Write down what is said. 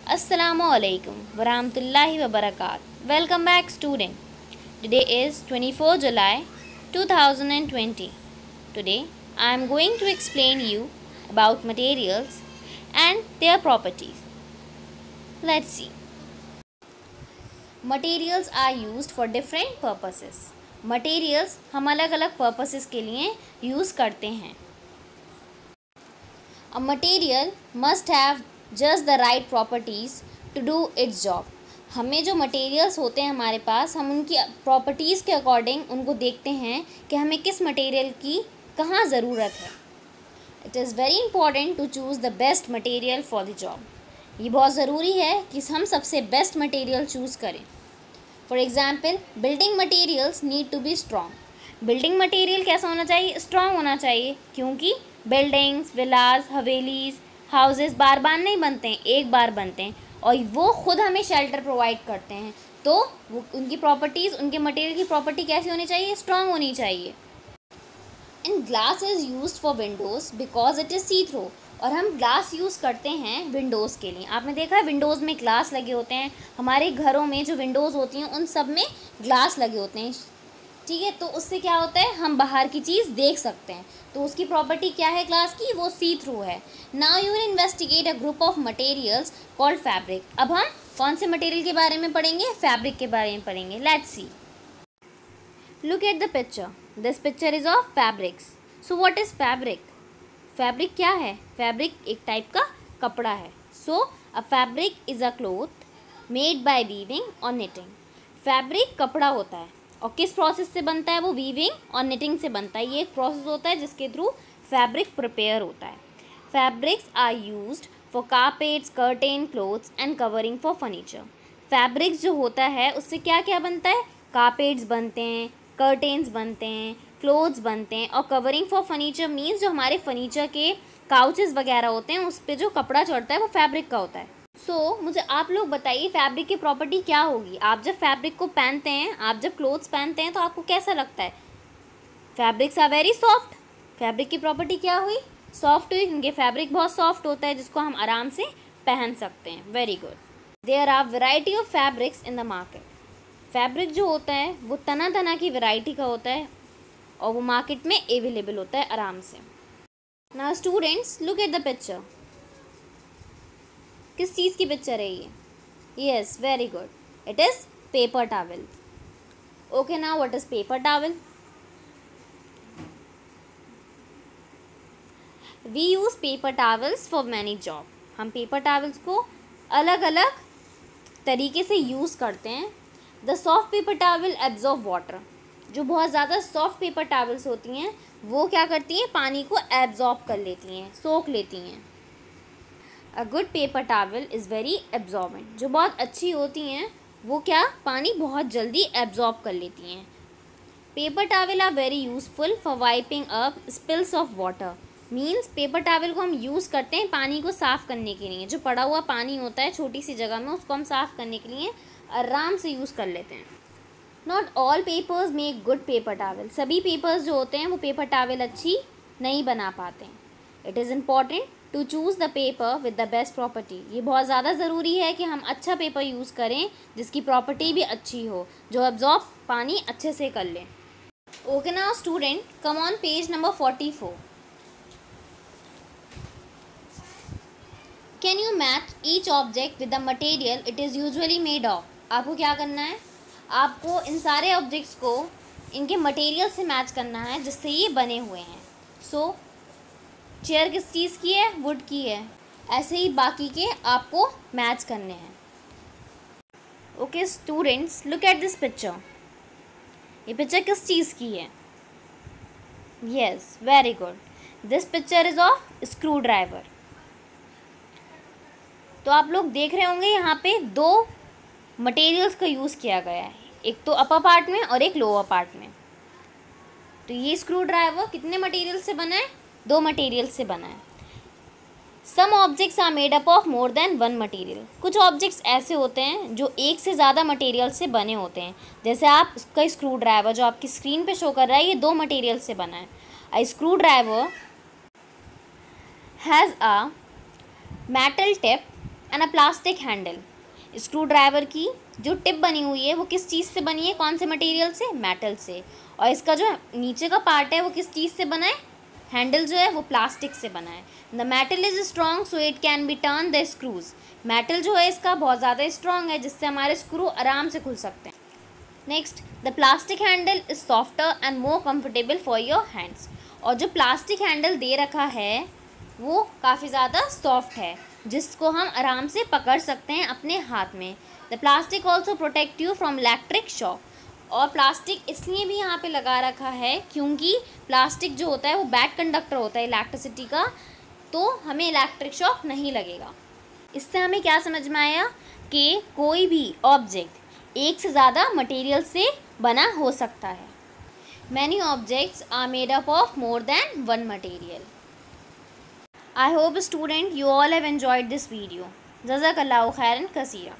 Assalamualaikum warahmatullahi wabarakatuh. Welcome back, student. Today is 24 July 2020. Today I am going to explain you about materials and their properties. Let's see. Materials are used for different purposes. Materials हम अलग अलग purposes के लिए use करते हैं. A material must have just the right properties to do its job. हमें जो materials होते हैं हमारे पास, हम उनकी properties के according उनको देखते हैं कि हमें किस material की कहाँ ज़रूरत है. It is very important to choose the best material for the job. ये बहुत ज़रूरी है कि हम सबसे best material choose करें. For example, building materials need to be strong. Building material कैसा होना चाहिए? स्ट्रॉन्ग होना चाहिए, क्योंकि बिल्डिंग्स, विलाज, हवेलीज, हाउसेस बार बार नहीं बनते हैं, एक बार बनते हैं और वो खुद हमें शेल्टर प्रोवाइड करते हैं. तो वो उनकी प्रॉपर्टीज़, उनके मटेरियल की प्रॉपर्टी कैसी होनी चाहिए? स्ट्रॉन्ग होनी चाहिए. And glass is used for windows because it is see through. और हम ग्लास यूज़ करते हैं विंडोज़ के लिए. आपने देखा है विंडोज़ में ग्लास लगे होते हैं. हमारे घरों में जो विंडोज़ होती हैं उन सब में ग्लास लगे होते हैं. ठीक है, तो उससे क्या होता है, हम बाहर की चीज़ देख सकते हैं. तो उसकी प्रॉपर्टी क्या है ग्लास की? वो सी थ्रू है. Now you will investigate a group of materials called fabric. अब हम कौन से मटेरियल के बारे में पढ़ेंगे? फैब्रिक के बारे में पढ़ेंगे. Let's see. Look at the picture. This picture is of fabrics. So what is fabric? Fabric क्या है? फैब्रिक एक टाइप का कपड़ा है. So a fabric is a cloth made by weaving और निटिंग. फैब्रिक कपड़ा होता है और किस प्रोसेस से बनता है? वो वीविंग और निटिंग से बनता है. ये एक प्रोसेस होता है जिसके थ्रू फैब्रिक प्रिपेयर होता है. Fabrics are used for carpets, curtain, clothes and covering for furniture. Fabrics जो होता है उससे क्या क्या बनता है? कारपेट्स बनते हैं, कर्टेन्स बनते हैं, क्लोथ्स बनते हैं और कवरिंग फॉर फर्नीचर मीन्स जो हमारे फर्नीचर के काउचेस वगैरह होते हैं उस पर जो कपड़ा चढ़ता है वो फैब्रिक का होता है. मुझे आप लोग बताइए फैब्रिक की प्रॉपर्टी क्या होगी? आप जब फैब्रिक को पहनते हैं, आप जब क्लोथ्स पहनते हैं तो आपको कैसा लगता है? Fabrics are very soft. Fabric की प्रॉपर्टी क्या हुई? सॉफ्ट हुई, क्योंकि फैब्रिक बहुत सॉफ्ट होता है जिसको हम आराम से पहन सकते हैं. Very good. There are variety of fabrics in the market. Fabric जो होता है वो तना तना की वेराइटी का होता है और वो मार्केट में अवेलेबल होता है आराम से. Now students, look at the picture. किस चीज़ की पिक्चर है ये? Yes, very good. It is paper towel. Okay, now what is paper towel? We use paper towels for many job. हम पेपर टॉवल्स को अलग अलग तरीके से यूज़ करते हैं. The soft paper towel absorb water. जो बहुत ज़्यादा सॉफ्ट पेपर टॉवल्स होती हैं वो क्या करती हैं? पानी को एब्जॉर्ब कर लेती हैं, सोख लेती हैं. A good paper towel is very absorbent. जो बहुत अच्छी होती हैं वो क्या? पानी बहुत जल्दी एब्जॉर्ब कर लेती हैं. Paper towel are very useful for wiping up spills of water. Means paper towel को हम यूज़ करते हैं पानी को साफ़ करने के लिए. जो पड़ा हुआ पानी होता है छोटी सी जगह में उसको हम साफ़ करने के लिए आराम से यूज़ कर लेते हैं. Not all papers make good paper towel. सभी पेपर्स जो होते हैं वो पेपर टावल अच्छी नहीं बना पाते हैं. It is important to choose the paper with the best property. ये बहुत ज़्यादा ज़रूरी है कि हम अच्छा पेपर यूज़ करें जिसकी प्रॉपर्टी भी अच्छी हो, जो एब्जॉर्ब पानी अच्छे से कर लें. Okay, now student, come on page number 44. Can you match each object with the material it is usually made of. आपको क्या करना है? आपको इन सारे ऑब्जेक्ट्स को इनके मटेरियल से मैच करना है जिससे ये बने हुए हैं. सो चेयर किस चीज़ की है? वुड की है. ऐसे ही बाकी के आपको मैच करने हैं. Okay students, look at this picture. ये पिक्चर किस चीज़ की है? Yes, very good. This picture is of screw driver. तो आप लोग देख रहे होंगे यहाँ पे दो मटेरियल्स का यूज़ किया गया है, एक तो अपर पार्ट में और एक लोअर पार्ट में. तो ये स्क्रू ड्राइवर कितने मटेरियल से बना है? दो मटेरियल से बना है. Some objects are made up of more than one material. कुछ ऑब्जेक्ट्स ऐसे होते हैं जो एक से ज़्यादा मटेरियल से बने होते हैं. जैसे आप इसका स्क्रू ड्राइवर जो आपकी स्क्रीन पे शो कर रहा है ये दो मटेरियल से बना है. A screw driver has a metal tip and a plastic handle. Screw driver की जो टिप बनी हुई है वो किस चीज़ से बनी है, कौन से मटेरियल से, मेटल से। और इसका जो नीचे का पार्ट है वो किस चीज़ से बना है, हैंडल जो है वो प्लास्टिक से बना है। The metal is strong so it can be turn the screws. Metal जो है इसका बहुत ज़्यादा स्ट्रॉन्ग है जिससे हमारे स्क्रू आराम से खुल सकते हैं। Next, the plastic handle is softer and more comfortable for your hands. और जो प्लास्टिक हैंडल दे रखा है वो काफ़ी ज़्यादा सॉफ्ट है जिसको हम आराम से पकड़ सकते हैं अपने हाथ में। The plastic also protect you from electric shock. और प्लास्टिक इसलिए भी यहाँ पे लगा रखा है क्योंकि प्लास्टिक जो होता है वो बैड कंडक्टर होता है इलेक्ट्रिसिटी का, तो हमें इलेक्ट्रिक शॉक नहीं लगेगा। इससे हमें क्या समझ में आया कि कोई भी ऑब्जेक्ट एक से ज़्यादा मटेरियल से बना हो सकता है। Many objects are made up of more than one material. I hope student you all have enjoyed this video. Jazakallahu khairan kaseera.